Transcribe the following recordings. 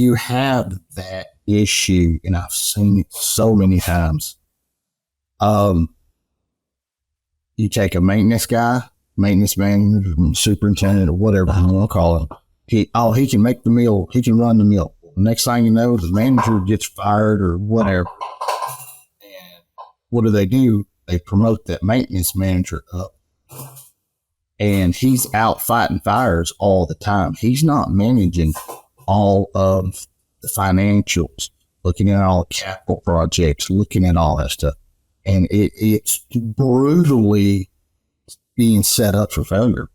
you have that issue, and I've seen it so many times. You take a maintenance guy, maintenance manager, superintendent, or whatever you want to call him. He can make the meal. He can run the meal. Next thing you know, the manager gets fired or whatever. And what do? They promote that maintenance manager up. And he's out fighting fires all the time. He's not managing all of the financials, looking at all the capital projects, looking at all that stuff. And it's brutally being set up for failure.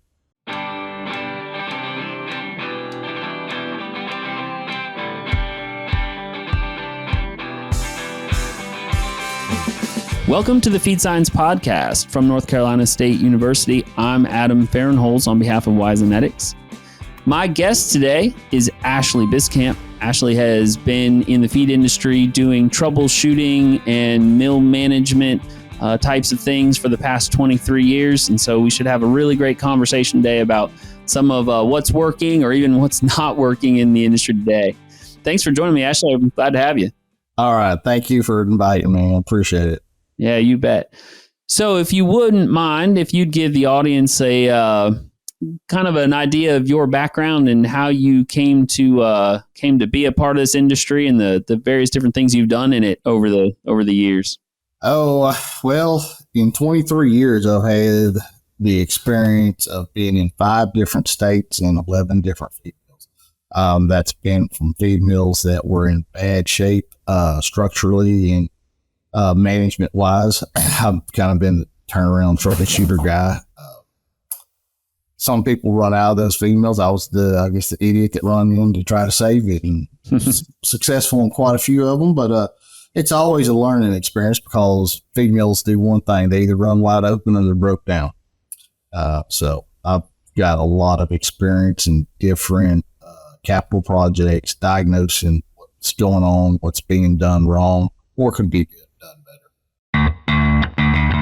Welcome to the Feed Science Podcast from North Carolina State University. I'm Adam Fahrenholz on behalf of Wisenetics. My guest today is Ashley Biscamp. Ashley has been in the feed industry doing troubleshooting and mill management types of things for the past 23 years. And so we should have a really great conversation today about some of what's working or even what's not working in the industry today. Thanks for joining me, Ashley. I'm glad to have you. All right. Thank you for inviting me. I appreciate it. Yeah, you bet. So if you wouldn't mind, if you'd give the audience a kind of an idea of your background and how you came to be a part of this industry and the various different things you've done in it over the years. Oh, well, in 23 years, I've had the experience of being in 5 different states and 11 different feed mills. That's been from feed mills that were in bad shape structurally and management wise. I've kind of been the turnaround troubleshooter guy. Some people run out of those feed mills. I was the idiot that run them to try to save it, and successful in quite a few of them. But it's always a learning experience because feed mills do one thing: they either run wide open or they're broke down. So I've got a lot of experience in different capital projects, diagnosing what's going on, what's being done wrong, or could be done better.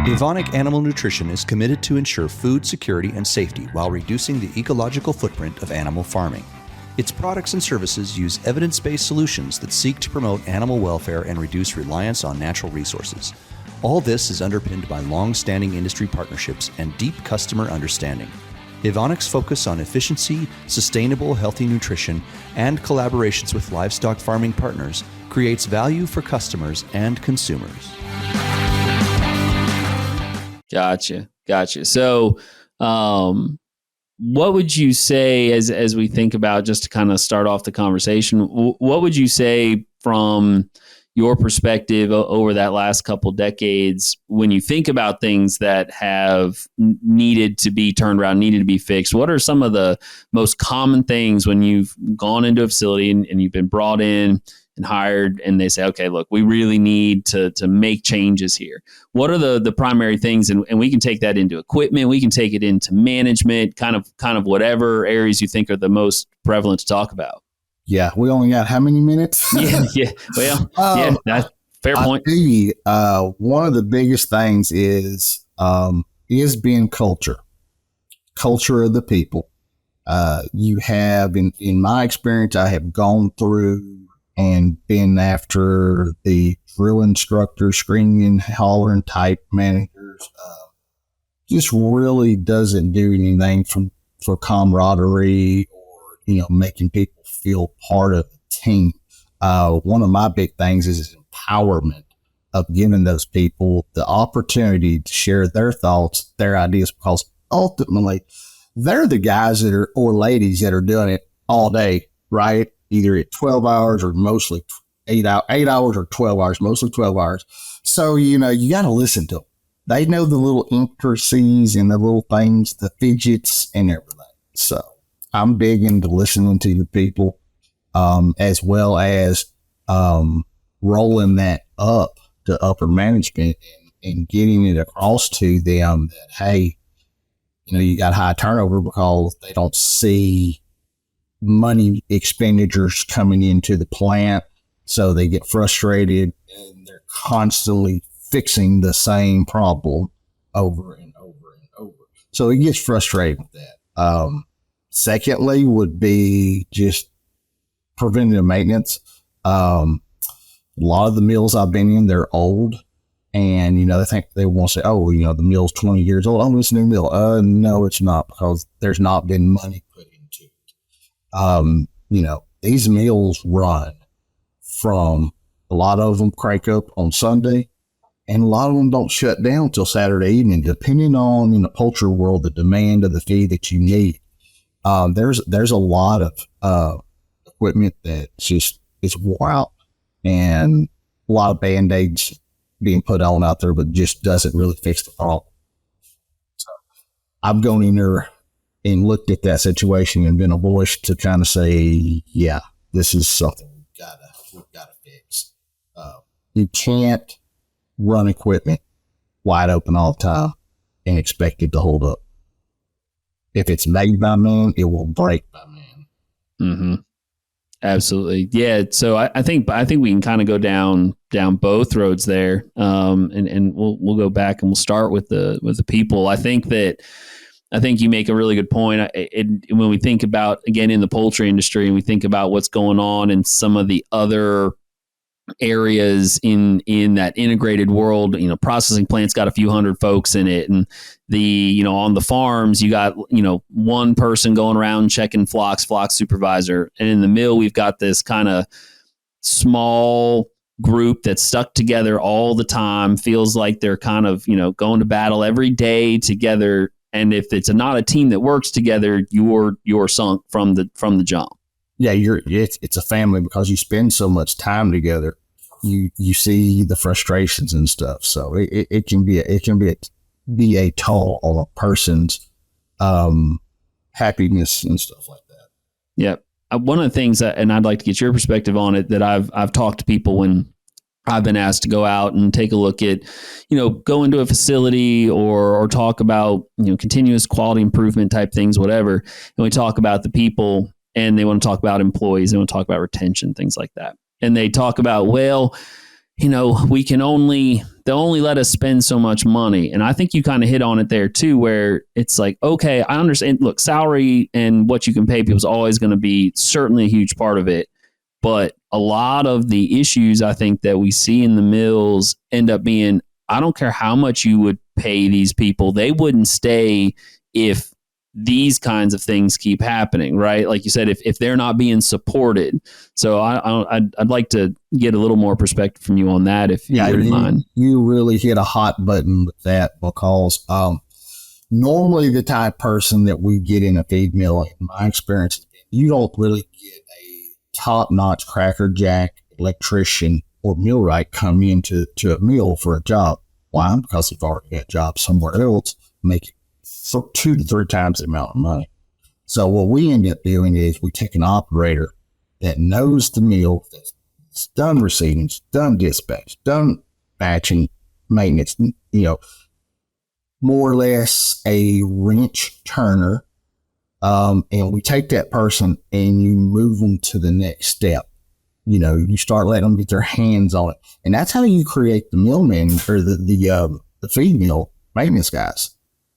Evonik Animal Nutrition is committed to ensure food security and safety while reducing the ecological footprint of animal farming. Its products and services use evidence-based solutions that seek to promote animal welfare and reduce reliance on natural resources. All this is underpinned by long-standing industry partnerships and deep customer understanding. Evonik's focus on efficiency, sustainable, healthy nutrition, and collaborations with livestock farming partners creates value for customers and consumers. Gotcha. So, what would you say as we think about, just to kind of start off the conversation, what would you say from your perspective over that last couple decades when you think about things that have needed to be turned around, needed to be fixed? What are some of the most common things when you've gone into a facility and you've been brought in and hired and they say, okay, look, we really need to make changes here? What are the primary things? And we can take that into equipment. We can take it into management, kind of whatever areas you think are the most prevalent to talk about. Yeah. We only got how many minutes? Yeah. Well, that's fair point. One of the biggest things is being culture of the people. You have, in my experience, I have gone through and been after the drill instructors, screaming and hollering type managers. Just really doesn't do anything for camaraderie or, making people feel part of the team. One of my big things is empowerment of giving those people the opportunity to share their thoughts, their ideas, because ultimately they're the guys or ladies that are doing it all day, right? Either at 12 hours or mostly 8 hours or 12 hours, mostly 12 hours. So, you got to listen to them. They know the little intricacies and the little things, the fidgets and everything. So I'm big into listening to the people, as well as rolling that up to upper management and getting it across to them that, hey, you got high turnover because they don't see money expenditures coming into the plant. So they get frustrated and they're constantly fixing the same problem over and over and over. So it gets frustrating with that. Secondly would be just preventative maintenance. A lot of the mills I've been in, they're old. And, they think they want to say, oh, the mill's 20 years old. Oh, it's a new mill. No, it's not, because there's not been money put into it. These mills run from, a lot of them crank up on Sunday, and a lot of them don't shut down till Saturday evening, depending on, in the poultry world, the demand of the feed that you need. There's a lot of equipment that it's wore out, and a lot of Band-Aids being put on out there, but just doesn't really fix the problem. So I've gone in there and looked at that situation and been obliged to kind of say, yeah, this is something we've gotta fix. You can't run equipment wide open all the time and expect it to hold up. If it's made by man, it will break by man. Mm-hmm. Absolutely. Yeah. So I think we can kind of go down both roads there. And we'll go back and we'll start with the people. I think you make a really good point. When we think about, again, in the poultry industry, and we think about what's going on in some of the other areas in that integrated world, processing plants got a few hundred folks in it, and on the farms you got one person going around checking flock supervisor, and in the mill we've got this kind of small group that's stuck together all the time, feels like they're kind of going to battle every day together, and if it's not a team that works together, you're sunk from the jump. Yeah, it's a family, because you spend so much time together. You see the frustrations and stuff. So it can be a toll on a person's happiness and stuff like that. Yeah, one of the things and I'd like to get your perspective on it, that I've talked to people when I've been asked to go out and take a look at, go into a facility or talk about, continuous quality improvement type things, whatever. And we talk about the people, and they want to talk about employees. They want to talk about retention, things like that. And they talk about, well, they'll only let us spend so much money. And I think you kind of hit on it there too, where it's like, okay, I understand. Look, salary and what you can pay people is always going to be certainly a huge part of it. But a lot of the issues I think that we see in the mills end up being, I don't care how much you would pay these people, they wouldn't stay if these kinds of things keep happening, right? Like you said, if they're not being supported. So I'd like to get a little more perspective from you on that, if you wouldn't mind. You really hit a hot button with that, because normally the type of person that we get in a feed mill, in my experience, you don't really get a top-notch crackerjack electrician or millwright come into a mill for a job. Why? Because they've already got jobs somewhere else, making 2 to 3 times the amount of money. So what we end up doing is we take an operator that knows the mill, that's done receiving, done dispatch, done batching, maintenance, more or less a wrench turner. And we take that person and you move them to the next step. You start letting them get their hands on it. And that's how you create the millman, or the feed mill maintenance guys.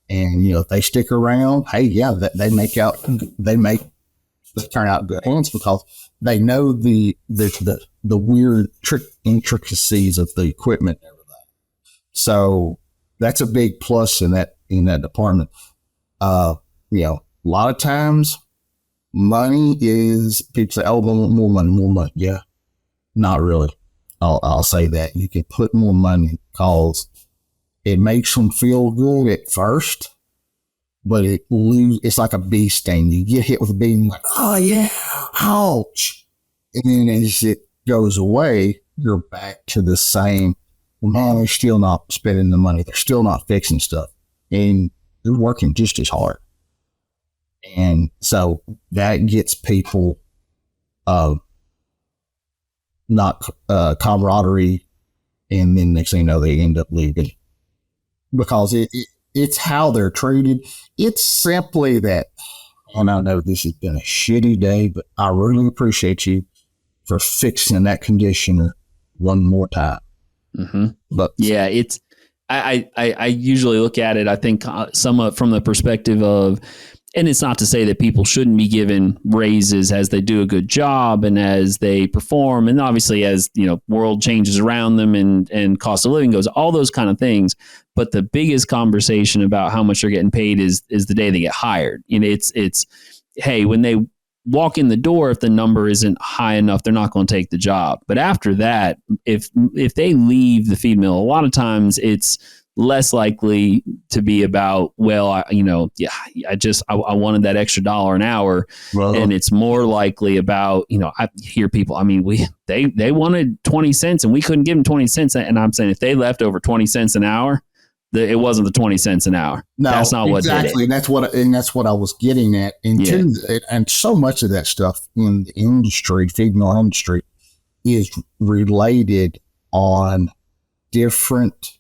And, if they stick around, hey, yeah, they turn out good hands, because they know the weird intricacies of the equipment and everything. So that's a big plus in that department. A lot of times money is, people say, oh, more money. Yeah, not really. I'll say that you can put more money, because it makes them feel good at first, but it's like a bee sting. You get hit with a bee and you're like, oh yeah, ouch. And then as it goes away, you're back to the same, well, man, they're still not spending the money. They're still not fixing stuff. And they're working just as hard. And so that gets people not camaraderie. And then next thing you know, they end up leaving. Because it's how they're treated. It's simply that, and I know this has been a shitty day, but I really appreciate you for fixing that conditioner one more time. Mm-hmm. But yeah, I usually look at it, I think, somewhat from the perspective of And it's not to say that people shouldn't be given raises as they do a good job and as they perform. And obviously as, world changes around them and cost of living goes, all those kind of things. But the biggest conversation about how much they're getting paid is the day they get hired. It's hey, when they walk in the door, if the number isn't high enough, they're not going to take the job. But after that, if they leave the feed mill, a lot of times it's less likely to be about, well, I wanted that extra $1 an hour. Well, and it's more likely about, I hear people, they wanted 20 cents and we couldn't give them 20 cents. And I'm saying if they left over 20 cents an hour, it wasn't the 20 cents an hour. No, that's not what exactly. did it. That's what I was getting at. And so much of that stuff in the industry, feed mill industry, is related on different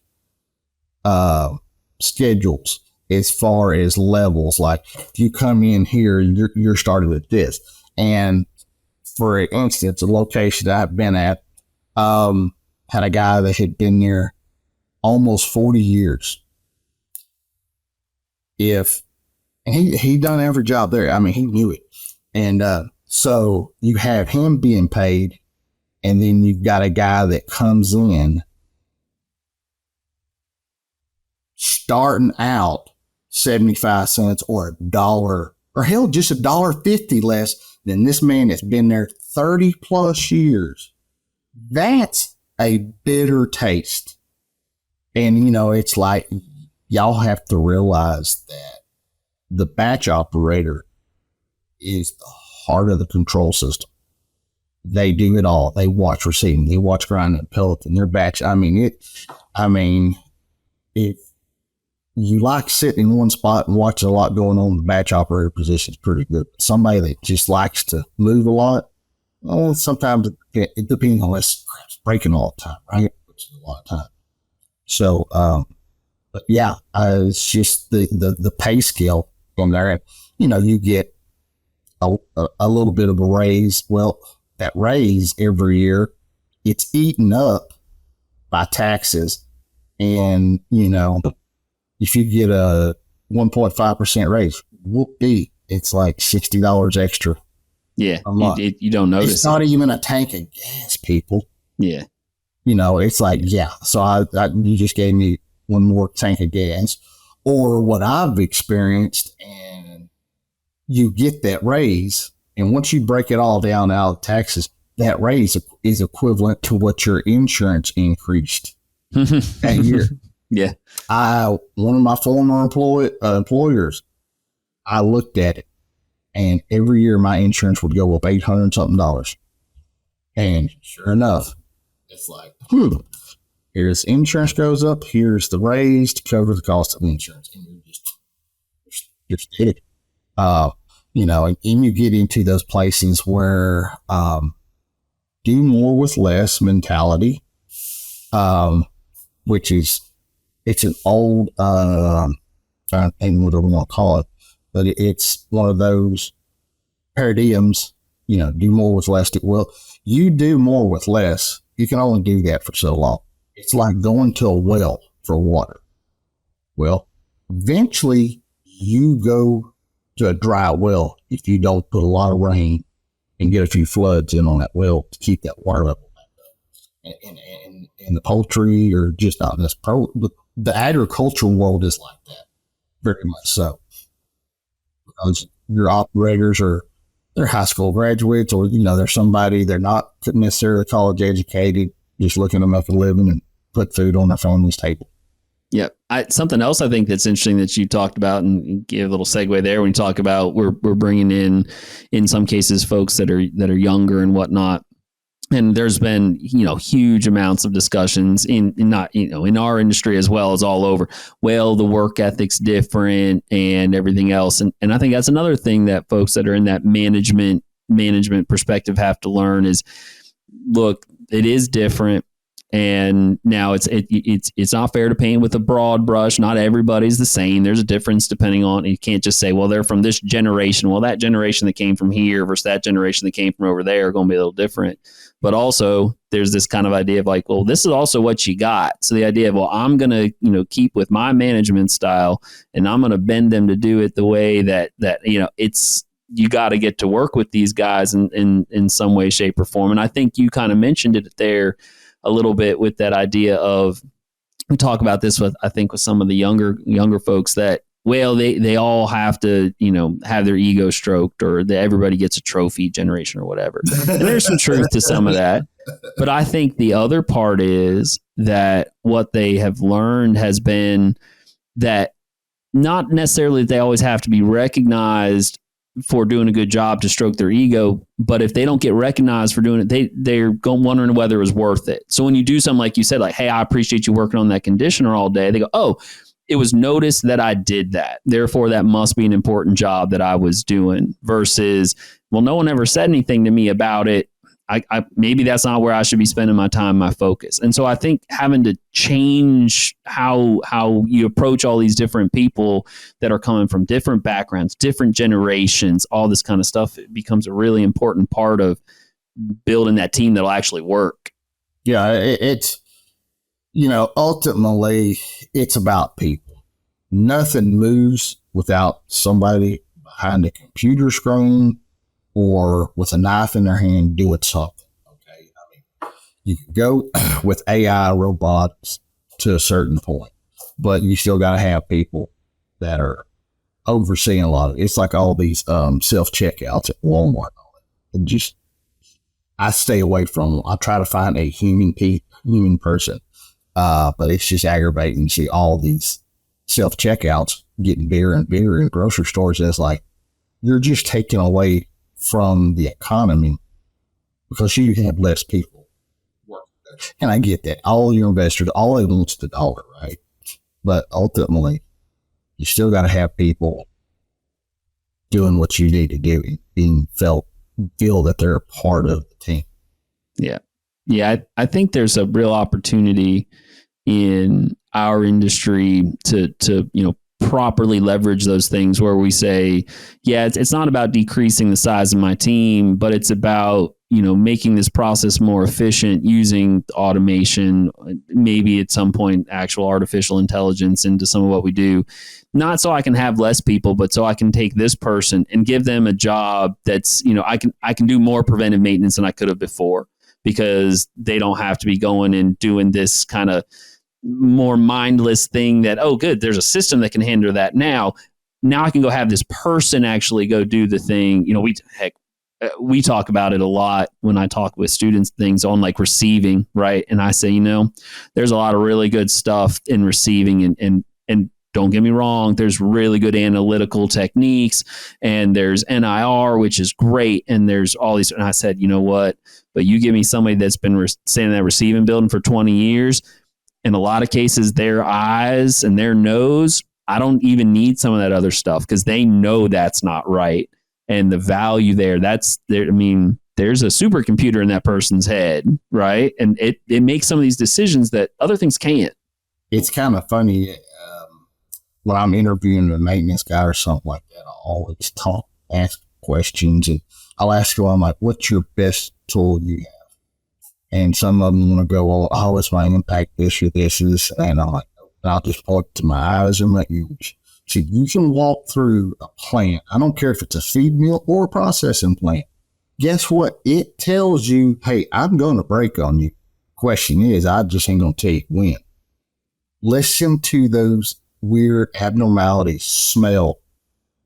schedules as far as levels. Like if you come in here, you're started at this. And for instance, a location that I've been at had a guy that had been there almost 40 years. He done every job there. He knew it. And so you have him being paid, and then you've got a guy that comes in starting out 75 cents or $1, or hell, just $1.50 less than this man that's been there 30 plus years. That's a bitter taste. And, it's like, y'all have to realize that the batch operator is the heart of the control system. They do it all. They watch receiving, they watch grinding and pelleting, their batch. If you like sitting in one spot and watching a lot going on, the batch operator position is pretty good. Somebody that just likes to move a lot, well, sometimes it depends on this breaking all the time, right? Which is a lot of time. So, but yeah, it's just the pay scale from there. You get a little bit of a raise. Well, that raise every year, it's eaten up by taxes. And, if you get a 1.5% raise, whoop-dee, it's like $60 extra. Yeah, you don't notice. It's not even a tank of gas, people. Yeah. It's like, yeah, so you just gave me one more tank of gas. Or what I've experienced, and you get that raise, and once you break it all down out of taxes, that raise is equivalent to what your insurance increased that year. Yeah. One of my former employers, I looked at it, and every year my insurance would go up $800 something. And sure enough, it's like, here's insurance goes up, here's the raise to cover the cost of insurance. And you just did it. And you get into those places where do more with less mentality, which is, it's an old, I don't know what I want to call it, but it's one of those paradigms, do more with less. Well, you do more with less. You can only do that for so long. It's like going to a well for water. Well, eventually you go to a dry well if you don't put a lot of rain and get a few floods in on that well to keep that water level back up. And the poultry, or just not this, the agricultural world is like that, very much so. Because your operators they're high school graduates, or, they're somebody, they're not necessarily college educated, just looking to make a living and put food on their family's table. Yeah. Something else I think that's interesting that you talked about, and give a little segue there when you talk about we're bringing in some cases, folks that are younger and whatnot. And there's been, huge amounts of discussions in our industry as well as all over. Well, the work ethic's different and everything else. And I think that's another thing that folks that are in that management perspective have to learn is, look, it is different. And now it's not fair to paint with a broad brush. Not everybody's the same. There's a difference depending on, you can't just say, well, they're from this generation. Well, that generation that came from here versus that generation that came from over there are going to be a little different. But also there's this kind of idea of like, well, this is also what you got. So the idea of, well, I'm going to, keep with my management style and I'm going to bend them to do it the way that, it's, you got to get to work with these guys in some way, shape or form. And I think you kind of mentioned it there a little bit with that idea of, we talk about this with some of the younger folks that, well, they all have to, have their ego stroked, or that everybody gets a trophy generation or whatever. And there's some truth to some of that. But I think the other part is that what they have learned has been that not necessarily that they always have to be recognized for doing a good job to stroke their ego, but if they don't get recognized for doing it, they're wondering whether it was worth it. So when you do something like you said, like, hey, I appreciate you working on that conditioner all day, they go, oh, it was noticed that I did that, therefore that must be an important job that I was doing, versus, well, no one ever said anything to me about it. I maybe that's not where I should be spending my time, my focus. And so I think having to change how you approach all these different people that are coming from different backgrounds, different generations, all this kind of stuff, it becomes a really important part of building that team that'll actually work. Yeah, it's, ultimately it's about people. Nothing moves without somebody behind a computer screen or with a knife in their hand doing something. Okay, I mean, you can go with AI robots to a certain point, but you still got to have people that are overseeing a lot of it. It's like all these self-checkouts at Walmart. And I stay away from them. I try to find a human person, but it's just aggravating to see all these self-checkouts getting bigger and bigger in grocery stores. It's like, you're just taking away from the economy because you have less people working. And I get that. All your investors, all they want is the dollar, right? But ultimately, you still got to have people doing what you need to do and feel that they're a part of the team. Yeah. Yeah. I think there's a real opportunity in our industry to properly leverage those things where we say, yeah, it's not about decreasing the size of my team, but it's about, making this process more efficient using automation, maybe at some point, actual artificial intelligence into some of what we do, not so I can have less people, but so I can take this person and give them a job that's, I can do more preventive maintenance than I could have before, because they don't have to be going and doing this kind of more mindless thing that, oh, good, there's a system that can handle that. Now I can go have this person actually go do the thing. We talk about it a lot when I talk with students, things on like receiving, right? And I say, there's a lot of really good stuff in receiving, and don't get me wrong, there's really good analytical techniques, and there's NIR, which is great, and there's all these. And I said, you know what? But you give me somebody that's been standing in that receiving building for 20 years, in a lot of cases, their eyes and their nose, I don't even need some of that other stuff because they know that's not right. And the value there, there's a supercomputer in that person's head, right? And it makes some of these decisions that other things can't. It's kind of funny. When I'm interviewing a maintenance guy or something like that, I always ask questions, and I'll ask them, I'm like, what's your best tool you have? And some of them want to go, well, how is my impact this or this? And I'm like, I'll just point to my eyes and let you see. You can walk through a plant. I don't care if it's a feed mill or a processing plant. Guess what? It tells you, hey, I'm going to break on you. Question is, I just ain't going to tell you when. Listen to those weird abnormalities, smell.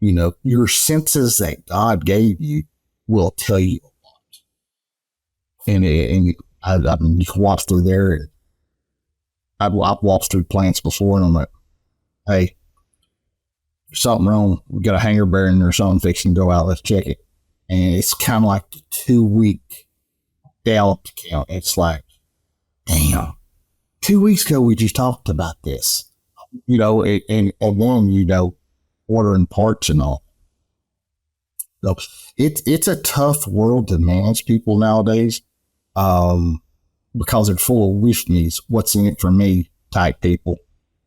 Your senses that God gave you will tell you a lot. And I mean, you can walk through there. And I've walked through plants before, and I'm like, hey, there's something wrong. We got a hanger bearing or something fixing to go out. Let's check it. And it's kind of like the 2-week down count. It's like, damn, 2 weeks ago we just talked about this, and then, ordering parts and all. So it's a tough world to manage people nowadays. because they're full of wish me's, what's in it for me type people.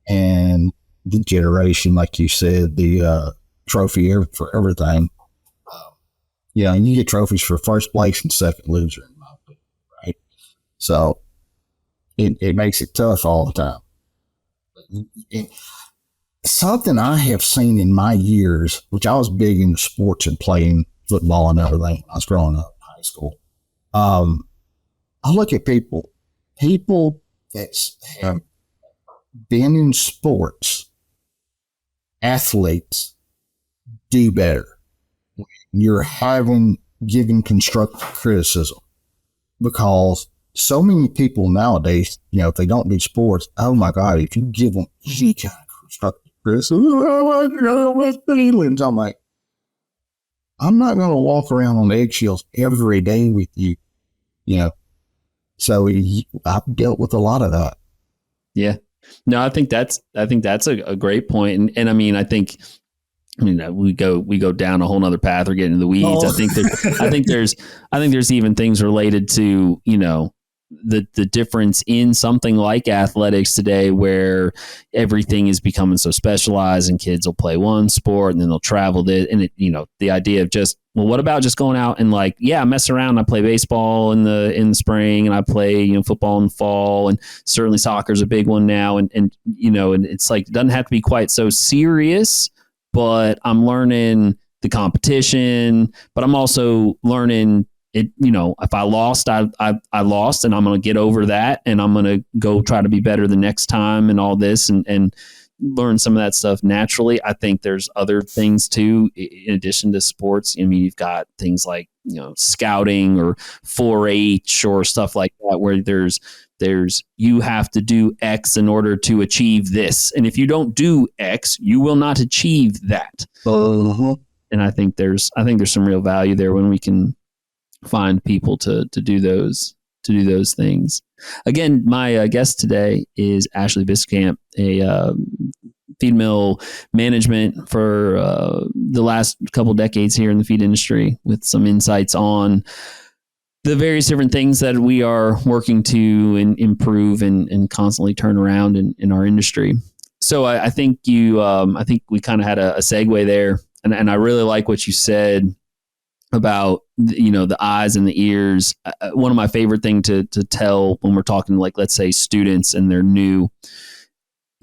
And the generation, like you said, the trophy for everything. Yeah, and you get trophies for first place and second loser, in my opinion, right? So it makes it tough all the time. Something I have seen in my years, which I was big into sports and playing football and everything when I was growing up in high school. I look at people that have been in sports, athletes, do better. You're giving constructive criticism, because so many people nowadays, if they don't do sports, oh my God, if you give them any kind of constructive criticism, my feelings. I'm like, I'm not going to walk around on eggshells every day with you, So I've dealt with a lot of that. Yeah. No, I think that's a great point. And I mean, we go down a whole nother path or get into the weeds. Oh. I think there's even things related to, the difference in something like athletics today, where everything is becoming so specialized and kids will play one sport and then they'll travel this. And the idea of just, well, what about just going out and I mess around. I play baseball in the spring, and I play, football in the fall, and certainly soccer's a big one now. And it's like, it doesn't have to be quite so serious, but I'm learning the competition, but I'm also learning it. If I lost, I lost, and I'm going to get over that, and I'm going to go try to be better the next time, and all this, and learn some of that stuff naturally. I think there's other things too, in addition to sports. I mean, you've got things like, scouting or 4-H or stuff like that, where there's you have to do X in order to achieve this. And if you don't do X, you will not achieve that. Uh-huh. And I think there's some real value there when we can find people to do those things. Again, my guest today is Ashley Biscamp, a feed mill management for the last couple decades here in the feed industry, with some insights on the various different things that we are working to improve and constantly turn around in our industry. So I think I think we kind of had a segue there, and I really like what you said about the eyes and the ears. One of my favorite things to tell when we're talking, let's say students and they're new,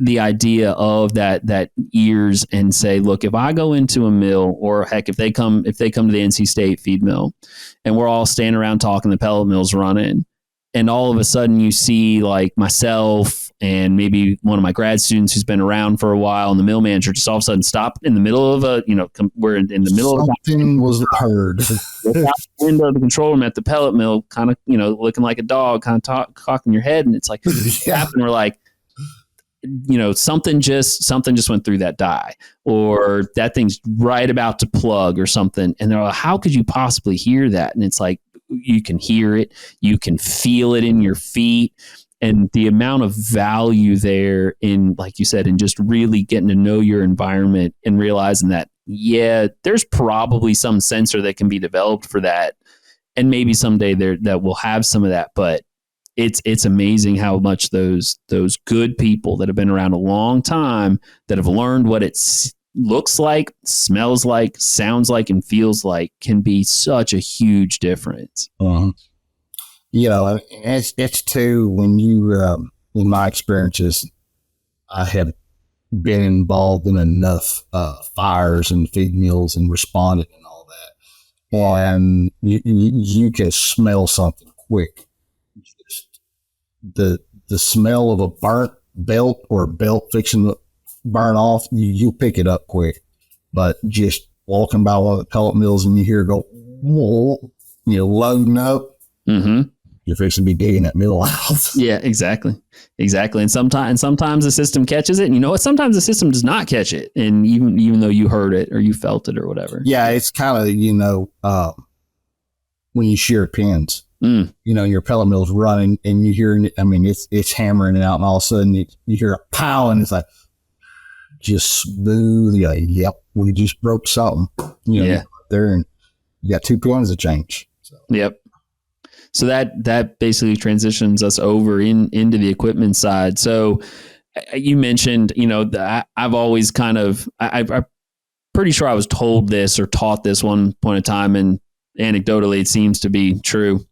the idea of that ears, and say, look, if I go into a mill, or heck, if they come to the NC State feed mill, and we're all standing around talking, the pellet mill's running, and all of a sudden you see myself and maybe one of my grad students who's been around for a while, and the mill manager just all of a sudden stopped in the middle of we're in the middle of something was heard. out the window of the control room at the pellet mill, kind of, looking like a dog, kind of cocking your head, and it's like, Yeah. and we're like, something just went through that die, or that thing's right about to plug or something. And they're like, how could you possibly hear that? And it's like, you can hear it, you can feel it in your feet. And the amount of value there in, like you said, in just really getting to know your environment and realizing that, there's probably some sensor that can be developed for that. And maybe someday that will have some of that, but it's amazing how much those good people that have been around a long time, that have learned what it looks like, smells like, sounds like, and feels like, can be such a huge difference. Uh-huh. It's too, when you, in my experiences, I have been involved in enough fires and feed mills and responded and all that. And you can smell something quick. Just the smell of a burnt belt, or a belt fixing to burn off, you'll pick it up quick. But just walking by one of the pellet mills and you hear it go, whoa, loading up, mm-hmm. You're fixing to be digging that mill out. Yeah, exactly. And sometimes the system catches it, and you know what? Sometimes the system does not catch it, and even though you heard it or you felt it or whatever. Yeah, it's kind of when you shear pins. Your pellet mill's running, and you hear it. I mean, it's hammering it out, and all of a sudden you hear a pow, and it's like just smooth. Yep, we just broke something. There, and you got 2 pins to change. So. Yep. So that basically transitions us over into the equipment side. So you mentioned, I've always kind of, I'm pretty sure I was told this or taught this one point in time, and anecdotally it seems to be true,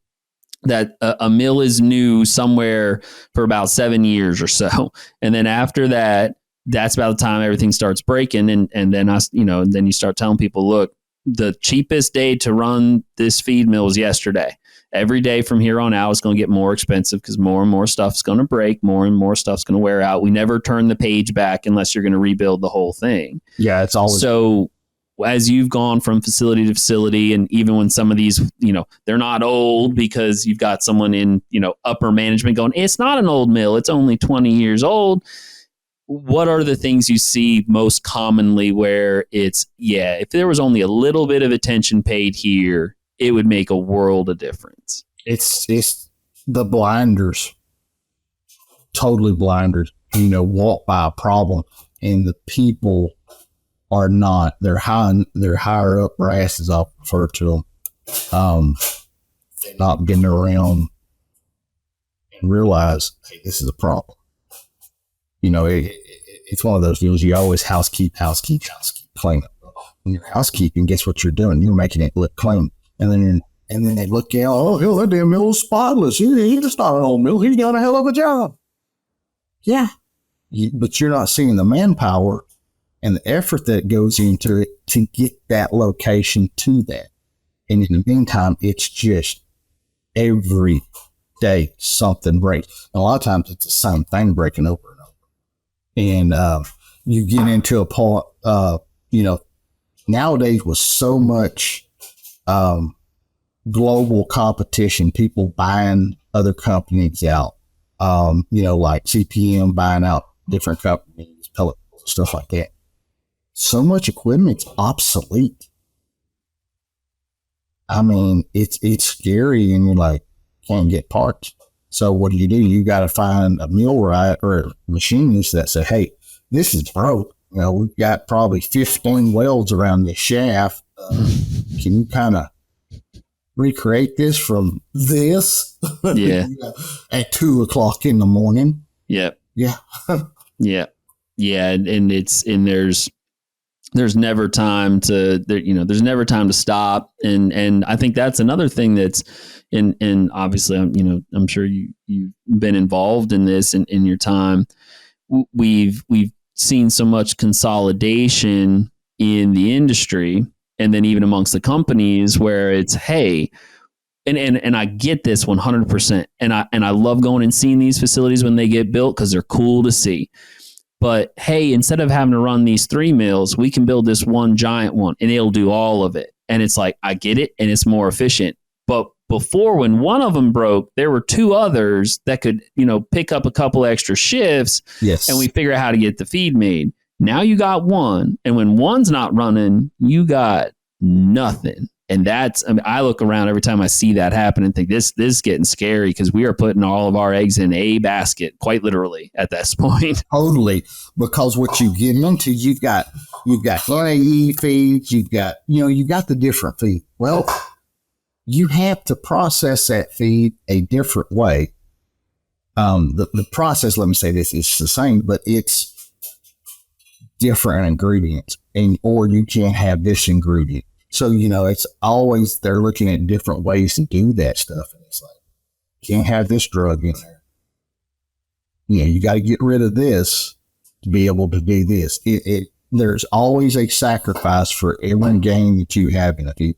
that a mill is new somewhere for about 7 years or so. And then after that, that's about the time everything starts breaking. And then then you start telling people, look, the cheapest day to run this feed mill is yesterday. Every day from here on out is going to get more expensive because more and more stuff's going to break, more and more stuff's going to wear out. We never turn the page back unless you're going to rebuild the whole thing. Yeah, it's always so. As you've gone from facility to facility, and even when some of these, they're not old because you've got someone in, upper management going, it's not an old mill, it's only 20 years old. What are the things you see most commonly where it's, if there was only a little bit of attention paid here, it would make a world of difference? It's the blinders, totally blinders, walk by a problem, and the people are not, they're higher up their asses, I'll refer to them. They're not getting around and realize, hey, this is a problem. It's one of those deals. You always housekeep, clean up. When you're housekeeping, guess what you're doing? You're making it look clean. And then they look at, that damn mill is spotless. He's just not an old mill. He's done a hell of a job. Yeah. But you're not seeing the manpower and the effort that goes into it to get that location to that. And in the meantime, it's just every day something breaks. And a lot of times it's the same thing breaking over and over. And you get into a point, nowadays with so much global competition, people buying other companies out, like CPM buying out different companies, pellet, stuff like that. So much equipment's obsolete. I mean, it's scary, and you're like, can't get parts. So what do? You got to find a millwright or a machinist that say, hey, this is broke. We've got probably 15 welds around the shaft. Can you kind of recreate this from this? Yeah. At 2:00 in the morning. Yeah. Yeah. Yeah. Yeah. And there's never time to, there's never time to stop. And I think that's another thing that's and obviously, I'm sure you've been involved in this in your time. We've seen so much consolidation in the industry, and then even amongst the companies where it's, hey, and I get this 100%. And I love going and seeing these facilities when they get built because they're cool to see. But hey, instead of having to run these 3 mills, we can build this one giant one and it'll do all of it. And it's like, I get it, and it's more efficient. But before, when one of them broke, there were 2 others that could, pick up a couple extra shifts. Yes. And we figure out how to get the feed made. Now you got one. And when one's not running, you got nothing. And I look around every time I see that happen and think this is getting scary, because we are putting all of our eggs in a basket, quite literally, at this point. Totally. Because what you get into, you've got NAE feeds, you got the different feed. Well, you have to process that feed a different way. The process, let me say this, is the same, but it's different ingredients, or you can't have this ingredient. So, it's always, they're looking at different ways to do that stuff. And it's like, can't have this drug in there. You got to get rid of this to be able to do this. There's always a sacrifice for every gain that you have in a feed.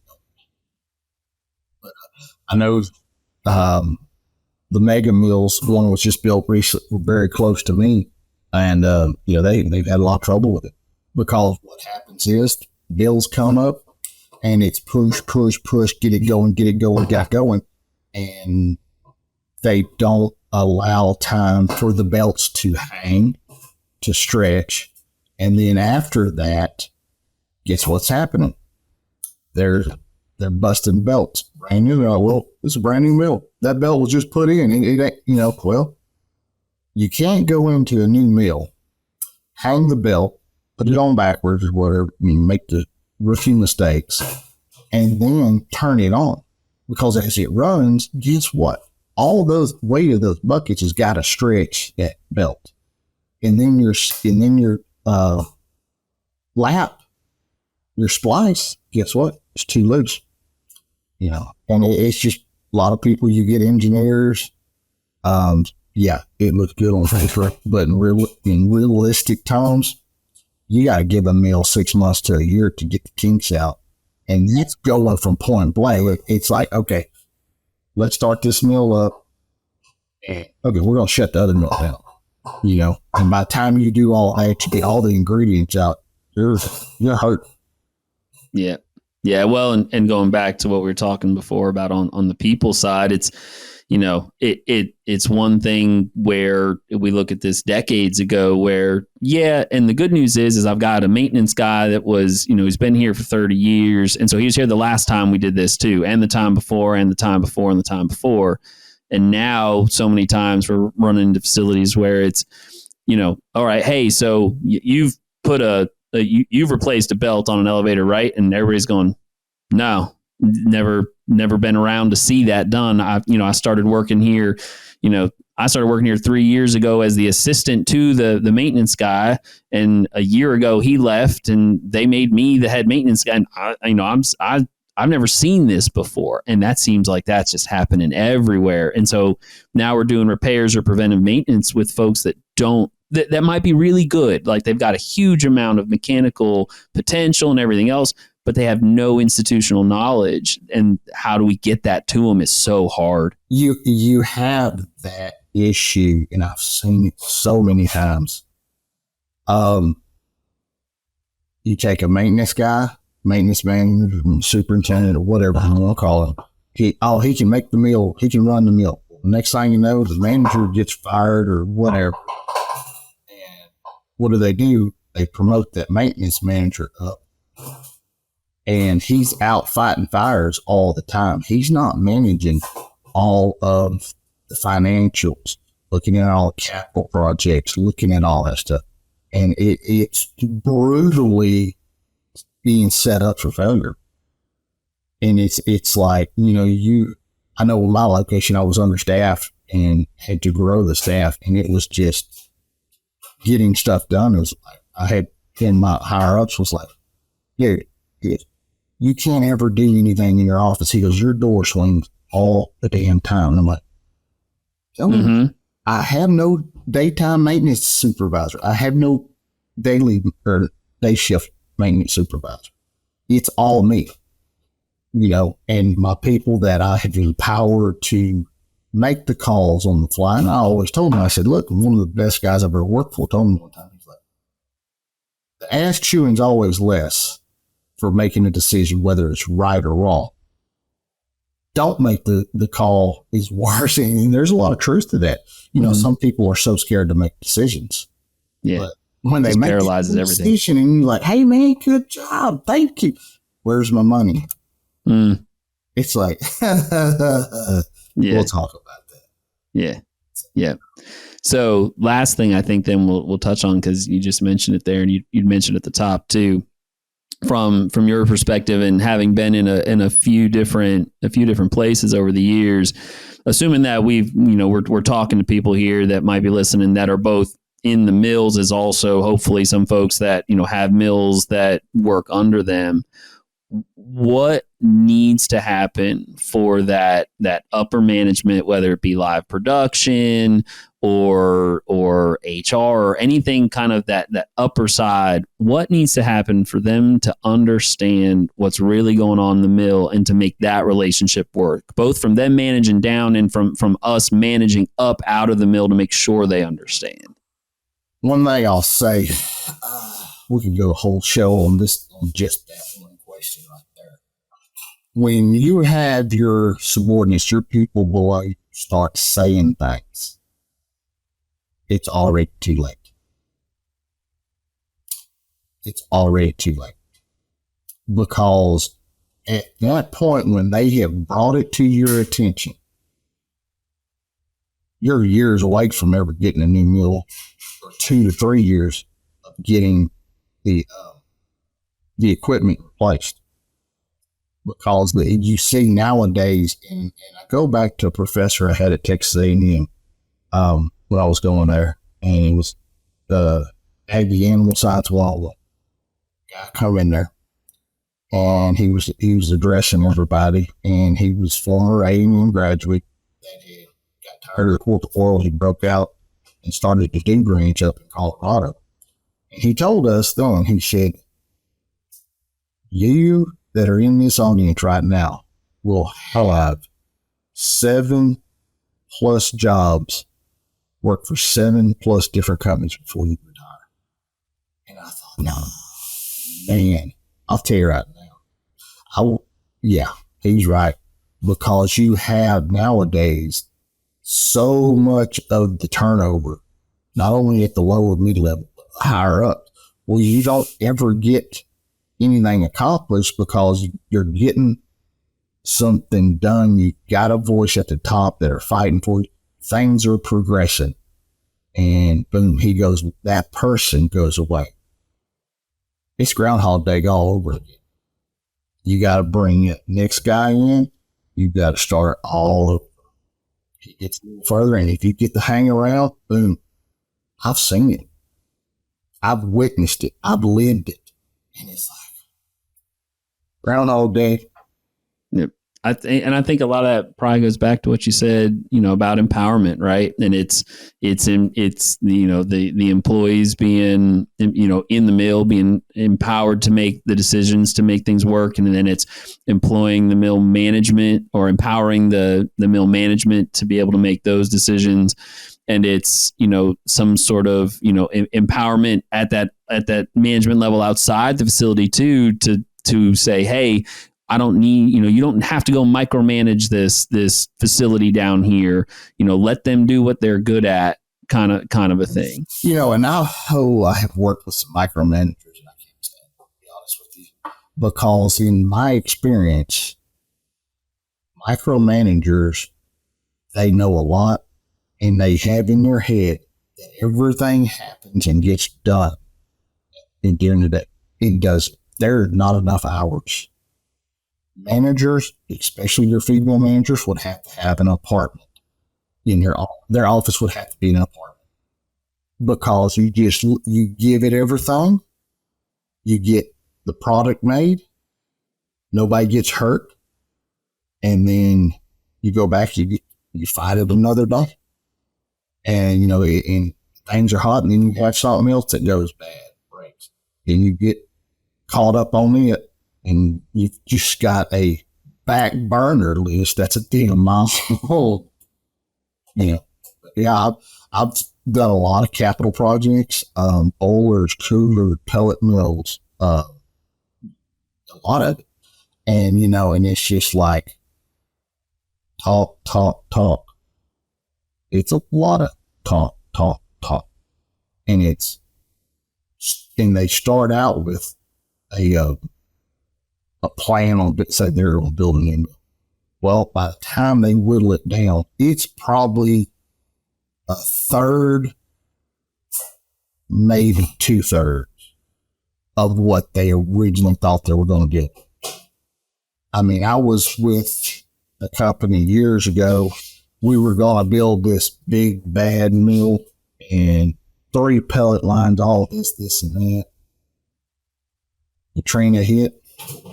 I know the mega mills, one was just built recently, very close to me. And, they've had a lot of trouble with it, because what happens is bills come up, and it's push, get it going. And they don't allow time for the belts to hang, to stretch. And then after that, guess what's happening? They're busting belts. Brand new. Well, this is a brand new mill. That belt was just put in. It ain't, well, you can't go into a new mill, hang the belt, put it on backwards or whatever, make the rookie mistakes, and then turn it on. because as it runs, guess what? All those weight of those buckets has got to stretch that belt, and then your lap, your splice. Guess what? It's too loose. And it's just a lot of people. You get engineers. Yeah, it looks good on paper, but in realistic terms, you got to give a mill 6 months to a year to get the kinks out. And that's going from point blank. It's like, okay, let's start this mill up. Okay, we're going to shut the other mill down. And by the time you do all the ingredients out, you're hurt. Yeah. Yeah. Well, and going back to what we were talking before about on the people side, it's, it's one thing where we look at this decades ago where, and the good news is I've got a maintenance guy that was, he's been here for 30 years. And so he was here the last time we did this too, and the time before, and the time before, and the time before. And now so many times we're running into facilities where it's, all right, hey, so you've put you've replaced a belt on an elevator, right? And everybody's going, no, never been around to see that done. I started working here, I started working here 3 years ago as the assistant to the maintenance guy. And a year ago he left and they made me the head maintenance guy. And I've never seen this before. And that seems like that's just happening everywhere. And so now we're doing repairs or preventive maintenance with folks that that might be really good. Like they've got a huge amount of mechanical potential and everything else, but they have no institutional knowledge. And how do we get that to them is so hard. You have that issue, and I've seen it so many times. You take a maintenance guy, maintenance manager, superintendent, or whatever you want to call him. He can make the mill. He can run the mill. Next thing you know, the manager gets fired or whatever. And what do? They promote that maintenance manager up. And he's out fighting fires all the time. He's not managing all of the financials, looking at all the capital projects, looking at all that stuff. And it's brutally being set up for failure. And it's like, I know in my location, I was understaffed and had to grow the staff, and it was just getting stuff done. It was like, my higher ups was like, yeah, you can't ever do anything in your office. He goes, your door swings all the damn time. And I'm like, I have no daytime maintenance supervisor. I have no daily or day shift maintenance supervisor. It's all me, and my people that I have empowered to make the calls on the fly. And I always told him, I said, look, one of the best guys I've ever worked for told me one time, he's like, the ass chewing's always less for making a decision, whether it's right or wrong. Don't make the call is worse. And there's a lot of truth to that. Some people are so scared to make decisions. Yeah. But when they make paralyzes the decision and you're like, hey man, good job. Thank you. Where's my money? It's like, we'll talk about that. Yeah. Yeah. So last thing I think then we'll touch on, because you just mentioned it there and you mentioned at the top too, from your perspective and having been in a few different places over the years, assuming that we're talking to people here that might be listening that are both in the mills, as also hopefully some folks that have mills that work under them. What needs to happen for that upper management, whether it be live production or HR or anything kind of that upper side, what needs to happen for them to understand what's really going on in the mill and to make that relationship work, both from them managing down and from us managing up out of the mill to make sure they understand? One thing I'll say, we could go a whole show on just that one question right there. When you have your subordinates, your people below you start saying things, it's already too late. It's already too late. Because at that point when they have brought it to your attention, you're years away from ever getting a new mill, or 2 to 3 years of getting the equipment replaced. because you see nowadays, and I go back to a professor I had at Texas A&M when I was going there, and it was the Aggie Animal Science Wall guy come in there, and he was addressing everybody, and he was former A&M graduate that had got tired of the corporate world. He broke out and started the dew ranch up in Colorado. And he told us, though, he said, you that are in this audience right now will have 7+ jobs, work for 7+ different companies before you retire. And I thought, no, man, I'll tell you right now. Yeah, he's right. Because you have nowadays so much of the turnover, not only at the lower mid-level, but higher up. Well, you don't ever get anything accomplished because you're getting something done. You got a voice at the top that are fighting for you. Things are progressing. And boom, that person goes away. It's Groundhog Day all over again. You got to bring the next guy in. You got to start all over. It gets a little further, and if you get the hang around, boom. I've seen it. I've witnessed it. I've lived it. And it's like Groundhog Day. Yep. I think a lot of that probably goes back to what you said, about empowerment, right? And it's the employees being, in the mill, being empowered to make the decisions to make things work. And then it's employing the mill management or empowering the mill management to be able to make those decisions. And it's, some sort of, empowerment at that management level outside the facility too, to say, hey, I don't need, you don't have to go micromanage this facility down here. Let them do what they're good at, kind of a thing. And I have worked with some micromanagers, and I can't stand it, to be honest with you, because in my experience, micromanagers, they know a lot, and they have in their head that everything happens and gets done. And during the day, it does. There are not enough hours. Managers, especially your female managers, would have to have an apartment. In their office would have to be an apartment, because you give it everything. You get the product made. Nobody gets hurt, and then you go back. You fight it another day, and and things are hot, and then you have something else that goes bad, breaks, and you get caught up on it. And you've just got a back burner list that's a damn mile long. Yeah, I've done a lot of capital projects, boilers, coolers, pellet mills, a lot of it. And, and it's just like talk. It's a lot of talk. And they start out with a plan on, say they're on building in. Well, by the time they whittle it down, it's probably a third, maybe 2/3 of what they originally thought they were going to get. I mean, I was with a company years ago. We were going to build this big bad mill and 3 pellet lines, all this and that. Katrina hit.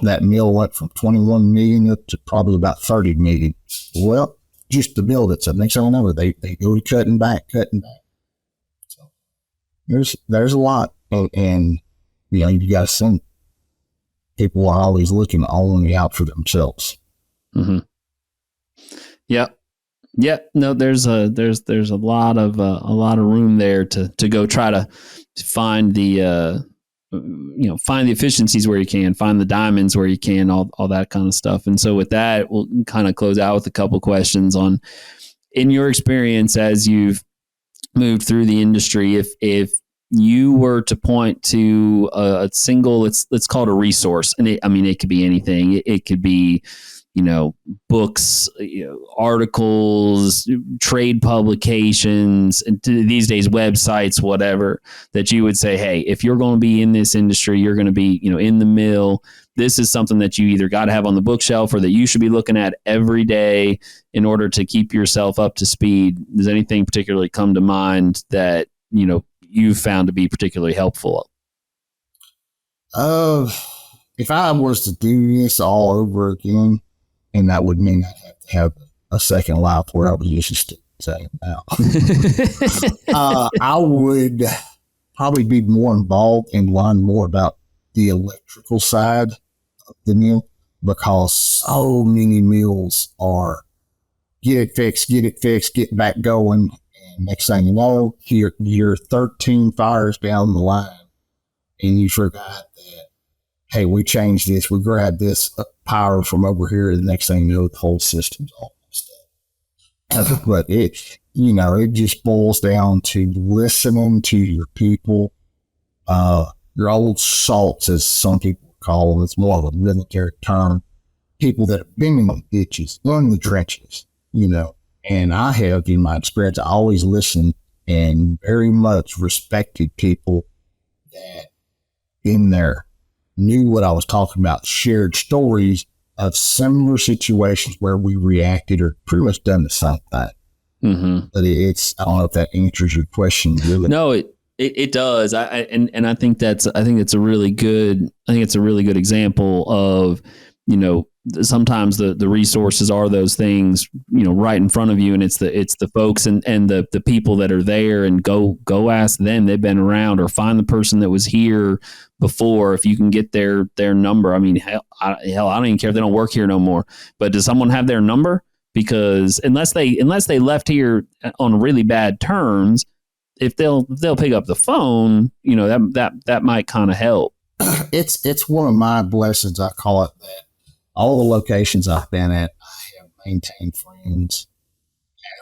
That mill went from 21 million up to probably about 30 million. Well, just to build it. So next thing I know, they go to cutting back. So there's a lot. And you got to think people are always looking only out for themselves. Mm-hmm. Yeah. Yeah. No, there's a lot of room there to go try to find the, find the efficiencies where you can, find the diamonds where you can, all that kind of stuff. And so with that, we'll kind of close out with a couple questions on, in your experience as you've moved through the industry, if you were to point to a single, let's call it a resource, and it could be anything. It could be, books, articles, trade publications, and these days websites, whatever, that you would say, hey, if you're going to be in this industry, you're going to be, in the mill, this is something that you either got to have on the bookshelf or that you should be looking at every day in order to keep yourself up to speed? Does anything particularly come to mind that, you've found to be particularly helpful? If I was to do this all over again, and that would mean I'd have to have a second life where I was just saying now, I would probably be more involved and learn more about the electrical side of the mill, because so many mills are get it fixed, get back going. And next thing you know, you're 13 fires down the line and you forgot that, hey, we changed this, we grabbed this power from over here. The next thing you know, the whole system's all messed up. But it just boils down to listening to your people. Your old salts, as some people call them. It's more of a military term. People that have been in the ditches, in the trenches, And I have, in my experience, I always listened and very much respected people that in there knew what I was talking about, shared stories of similar situations where we reacted or pretty much done the same thing. Mm-hmm. But I don't know if that answers your question really. No, it does. I think it's a really good example of, sometimes the resources are those things, right in front of you, and it's the folks and the people that are there, and go ask them. They've been around, or find the person that was here before. If you can get their number. I mean, hell, I don't even care if they don't work here no more, but does someone have their number? Because unless they left here on really bad terms, if they'll pick up the phone, that might kind of help. It's one of my blessings. I call it that. All the locations I've been at, I have maintained friends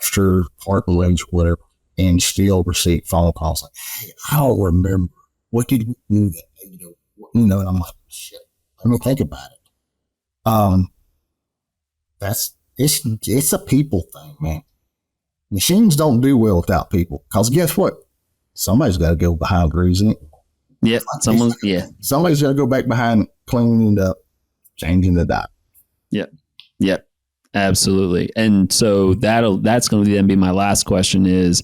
after parting ways, whatever, and still receive phone calls like, hey, I don't remember. What did we do that? And I'm like, shit, let me think about it. It's a people thing, man. Machines don't do well without people, because guess what? Somebody's got to go behind greasing it. Yeah, somebody's got to go back behind cleaning it up, changing the dot. Yep, absolutely. And so that's going to then be my last question is,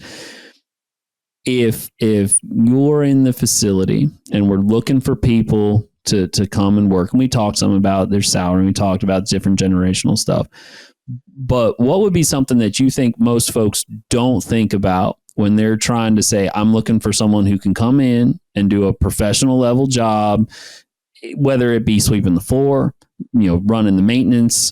if you're in the facility and we're looking for people to come and work, and we talked some about their salary, we talked about different generational stuff, but what would be something that you think most folks don't think about when they're trying to say, I'm looking for someone who can come in and do a professional level job, whether it be sweeping the floor, running the maintenance,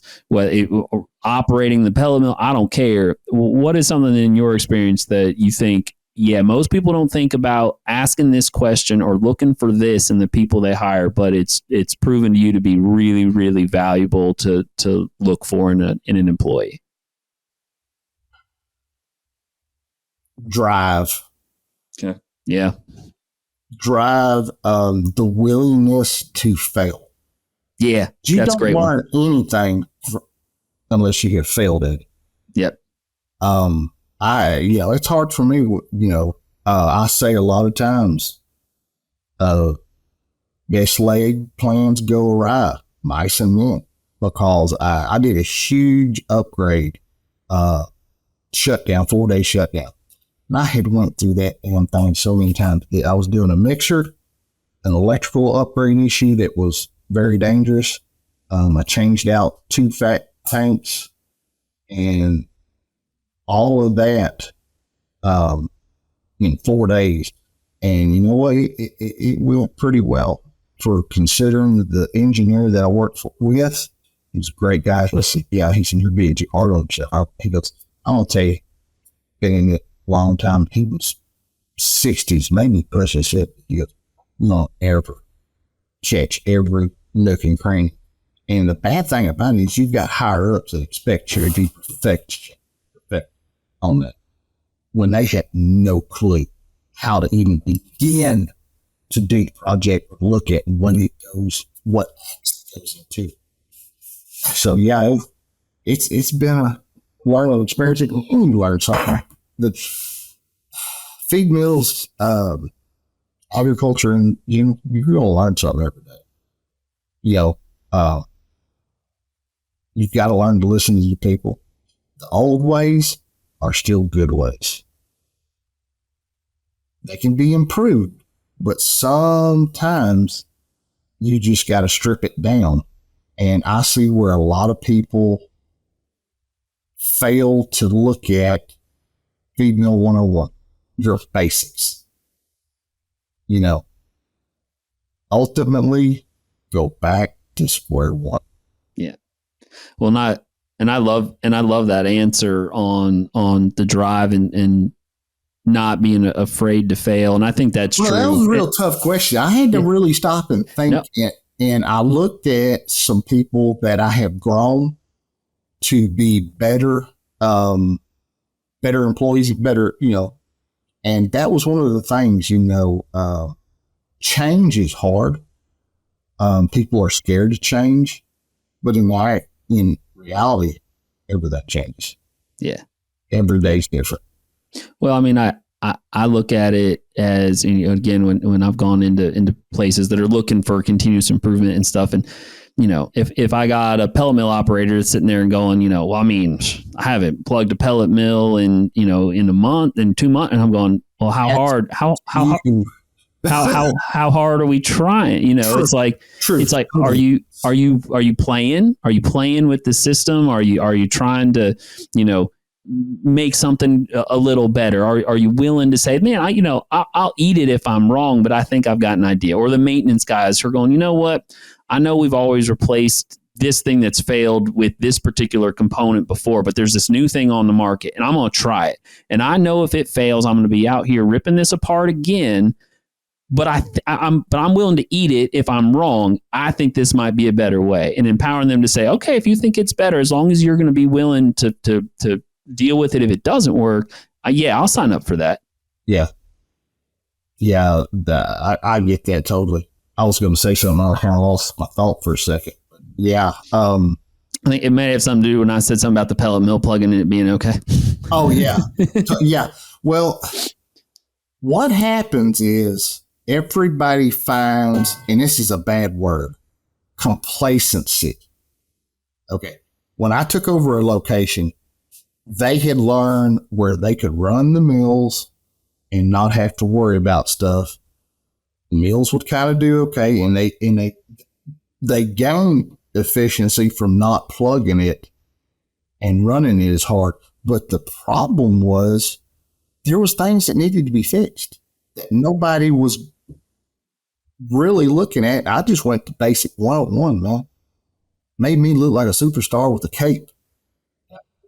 operating the pellet mill, I don't care. What is something in your experience that you think, most people don't think about asking this question or looking for this in the people they hire, but it's proven to you to be really, really valuable to look for in an employee? Drive. Okay. Yeah. Drive, the willingness to fail. Yeah, that's great. You don't learn anything unless you get failed at it. Yep. It's hard for me. I say a lot of times, guest leg plans go awry, mice and men, because I did a huge upgrade, shutdown, 4-day shutdown. And I had went through that damn thing so many times. I was doing a mixer, an electrical upgrade issue that was very dangerous. I changed out 2 fat tanks and all of that in 4 days. And you know what? It went pretty well for considering the engineer that I worked with. He's a great guy. Listen, he's in your BG auto shop. He goes, I'm going to tell you, been in it a long time. He was 60s, maybe pushing shit. He goes, ever check every nook and cranny. And the bad thing about it is you've got higher ups that expect you to be perfect on that, when they had no clue how to even begin to do the project or look at what it goes into. So it's been a learning experience. You learn something. The feed mills, agriculture, and you're gonna learn something every day. Uh, you've got to learn to listen to your people. The old ways are still good ways. They can be improved, but sometimes you just got to strip it down. And I see where a lot of people fail to look at Feed Mill 101, your basics. You know, ultimately go back to square one. Yeah. Well, I love that answer on the drive and not being afraid to fail. And I think that's true. That was a real tough question. I had to really stop and think. No. And I looked at some people that I have grown to be better employees, better, and that was one of the things, change is hard. People are scared to change, but in reality, everything changes. Yeah. Every day's different. Well, I mean, I look at it as, again, when I've gone into places that are looking for continuous improvement and stuff, and if I got a pellet mill operator that's sitting there and going, well, I mean, I haven't plugged a pellet mill in a month, in 2 months, and I'm going, well, how hard are we trying? It's like, are you playing with the system? Are you trying to, make something a little better? Are you willing to say, man, I'll eat it if I'm wrong, but I think I've got an idea? Or the maintenance guys who are going, you know what? I know we've always replaced this thing that's failed with this particular component before, but there's this new thing on the market and I'm going to try it. And I know if it fails, I'm going to be out here ripping this apart again. But I'm willing to eat it if I'm wrong. I think this might be a better way, and empowering them to say, okay, if you think it's better, as long as you're going to be willing to deal with it if it doesn't work, I'll sign up for that. Yeah. Yeah, I get that totally. I was going to say something. I kind of lost my thought for a second. Yeah. I think it may have something to do when I said something about the pellet mill plugging and it being okay. Oh, yeah. Yeah. Well, what happens is everybody finds, and this is a bad word, complacency. Okay. When I took over a location, they had learned where they could run the mills and not have to worry about stuff. Mills would kind of do okay, and they gained efficiency from not plugging it and running it as hard. But the problem was there was things that needed to be fixed that nobody was really looking at. I just went to basic 101, man. Made me look like a superstar with a cape.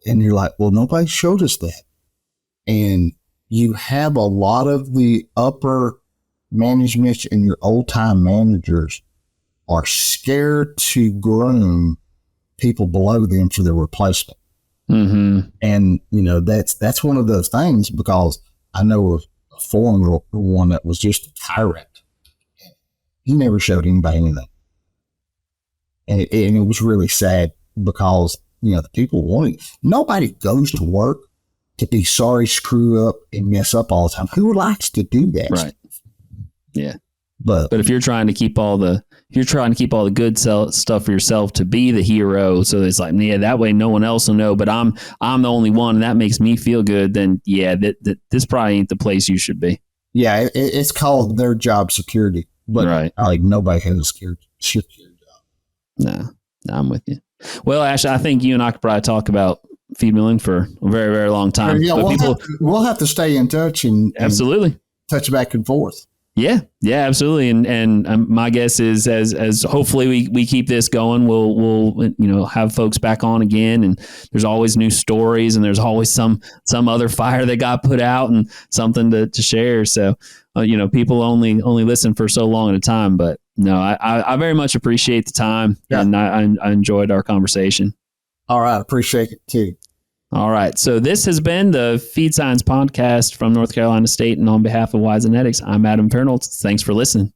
And you're like, well, nobody showed us that. And you have a lot of the upper management and your old time managers are scared to groom people below them for their replacement. Mm-hmm. And, that's one of those things, because I know a foreigner one that was just a tyrant. He never showed anybody anything. And it was really sad, because, the people wanted, nobody goes to work to be sorry, screw up, and mess up all the time. Who likes to do that? Right. Yeah. But if you're trying to keep all the good stuff for yourself to be the hero, so it's like, yeah, that way no one else will know, but I'm the only one, and that makes me feel good, then yeah, that this probably ain't the place you should be. Yeah, it's called their job security, but right. Like nobody has a secure job. No, I'm with you. Well, Ashley, I think you and I could probably talk about feed milling for a very, very long time. Yeah, we'll have to stay in touch and absolutely touch back and forth. Yeah, absolutely. And my guess is as hopefully we keep this going, we'll have folks back on again, and there's always new stories, and there's always some other fire that got put out and something to share. So, people only listen for so long at a time, but no, I very much appreciate the time, and I enjoyed our conversation. All right. Appreciate it too. All right. So this has been the Feed Science Podcast from North Carolina State. And on behalf of Wisenetics, I'm Adam Fernholtz. Thanks for listening.